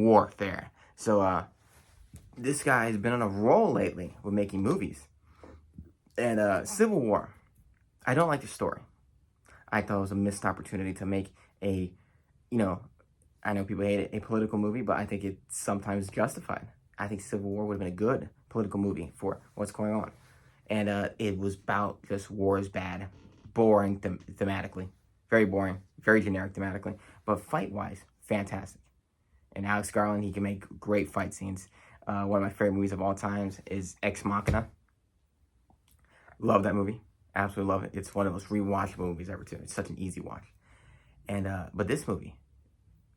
warfare. So this guy has been on a roll lately with making movies. And Civil War, I don't like the story. I thought it was a missed opportunity to make a, you know, I know people hate it, a political movie, but I think it's sometimes justified. I think Civil War would have been a good political movie for what's going on. And it was about just war is bad, boring thematically, very boring, very generic thematically, but fight-wise, fantastic. And Alex Garland, he can make great fight scenes. One of my favorite movies of all times is Ex Machina. Love that movie. Absolutely love it. It's one of the most rewatchable movies ever, too. It's such an easy watch. But this movie,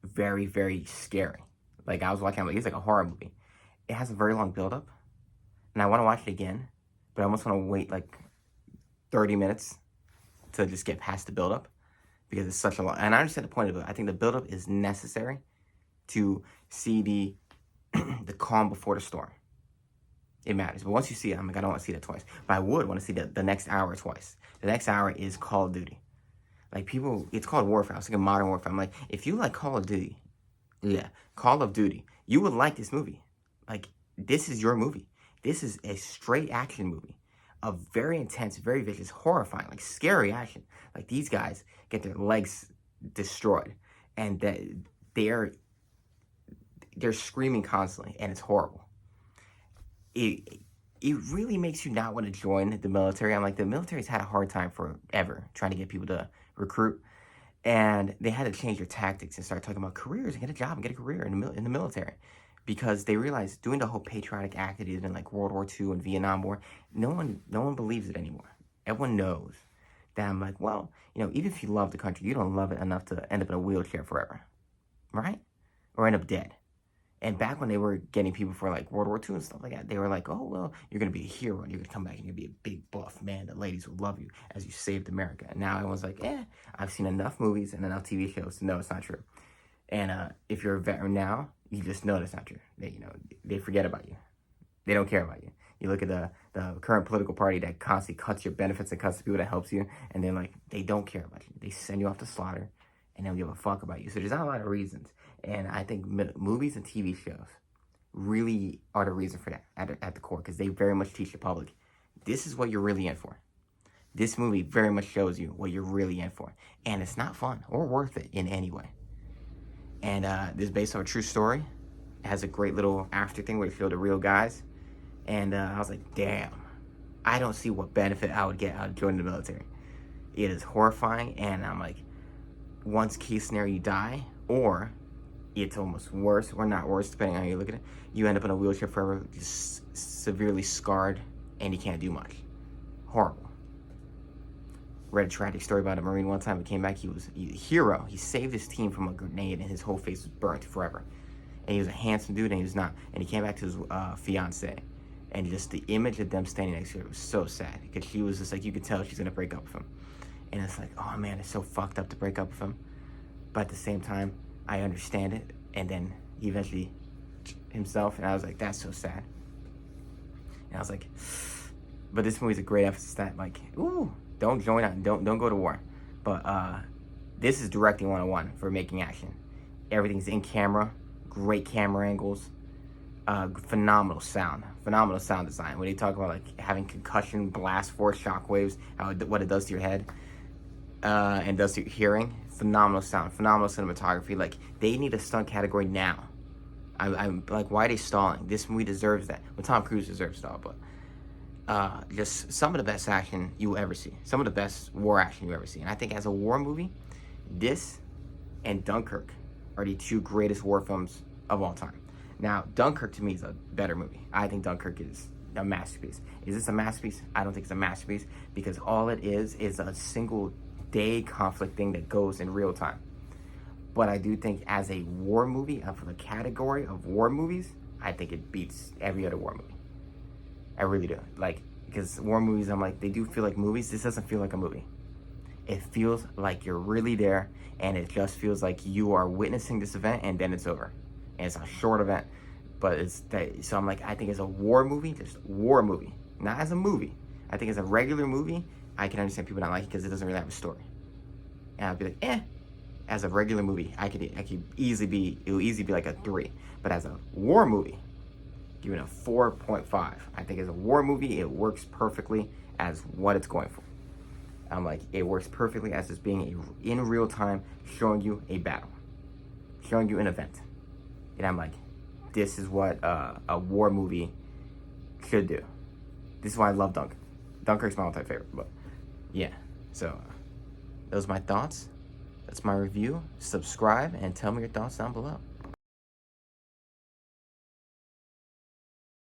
very, very scary. Like, I was watching, it's like a horror movie. It has a very long build-up, and I want to watch it again, but I almost want to wait, like, 30 minutes to just get past the build-up, because it's such a long, and I understand the point of it. I think the build-up is necessary to see the calm before the storm. It matters. But once you see it, I'm like, I don't want to see that twice. But I would want to see the next hour twice. The next hour is Call of Duty. Like, people, it's called Warfare. I was thinking Modern Warfare. I'm like, if you like Call of Duty, Call of Duty, you would like this movie. Like, this is your movie. This is a straight action movie. A very intense, very vicious, horrifying, like, scary action. Like, these guys get their legs destroyed. And they're screaming constantly, and it's horrible. It really makes you not want to join the military. I'm like, the military's had a hard time forever trying to get people to recruit, and they had to change their tactics and start talking about careers and get a job and get a career in the military, because they realized doing the whole patriotic act that they did in like World War II and Vietnam War, no one believes it anymore. Everyone knows that. I'm like, well, even if you love the country, you don't love it enough to end up in a wheelchair forever, right? Or end up dead. And back when they were getting people for like World War II and stuff like that, they were like, oh, well, you're going to be a hero and you're going to come back and you're going to be a big buff man. The ladies will love you as you saved America. And now everyone's like, I've seen enough movies and enough TV shows to know it's not true. And if you're a veteran now, you just know that's not true. They forget about you. They don't care about you. You look at the current political party that constantly cuts your benefits and cuts the people that helps you, and they're like, they don't care about you. They send you off to slaughter, and they don't give a fuck about you. So there's not a lot of reasons. And I think movies and TV shows really are the reason for that at the core, because they very much teach the public, this is what you're really in for. This movie very much shows you what you're really in for. And it's not fun or worth it in any way. And this is based on a true story. It has a great little after thing where they show the real guys. And I was like, damn, I don't see what benefit I would get out of joining the military. It is horrifying, and I'm like, once case scenario you die, or it's almost worse, or not worse, depending on how you look at it, you end up in a wheelchair forever, just severely scarred, and you can't do much. Horrible. Read a tragic story about a Marine one time. He came back, he was a hero. He saved his team from a grenade, and his whole face was burnt forever. And he was a handsome dude, and he was not. And he came back to his fiancée. And just the image of them standing next to her was so sad, because she was just like, you could tell she's going to break up with him. And it's like, oh man, it's so fucked up to break up with him. But at the same time, I understand it. And then he eventually himself, and I was like, that's so sad. And I was like, but this movie's a great emphasis that, like, ooh, don't join on, don't go to war. But this is directing 101 for making action. Everything's in camera, great camera angles, phenomenal sound design. When they talk about like having concussion, blast force, shockwaves, what it does to your head, and does to your hearing, phenomenal sound, phenomenal cinematography. Like, they need a stunt category now. I'm like, why are they stalling? This movie deserves that. Well, Tom Cruise deserves it all, but just some of the best action you will ever see. Some of the best war action you ever see. And I think as a war movie, this and Dunkirk are the two greatest war films of all time. Now, Dunkirk to me is a better movie. I think Dunkirk is a masterpiece. Is this a masterpiece? I don't think it's a masterpiece, because all it is a single day conflict thing that goes in real time. But I do think as a war movie, for the category of war movies, I think it beats every other war movie. I really do. Like, because war movies, I'm like, they do feel like movies. This doesn't feel like a movie. It feels like you're really there, and it just feels like you are witnessing this event, and then it's over. And it's a short event, but it's that. So I'm like, I think as a war movie, just war movie, not as a movie. I think as a regular movie, I can understand people not like it because it doesn't really have a story. And I'd be like, as a regular movie, I could easily be, it would easily be like a 3. But as a war movie, give it a 4.5. I think as a war movie, it works perfectly as what it's going for. I'm like, it works perfectly as just being in real time, showing you a battle, showing you an event. And I'm like, this is what a war movie should do. This is why I love Dunkirk. Dunkirk's my all-time favorite, but yeah. So those are my thoughts. That's my review. Subscribe and tell me your thoughts down below.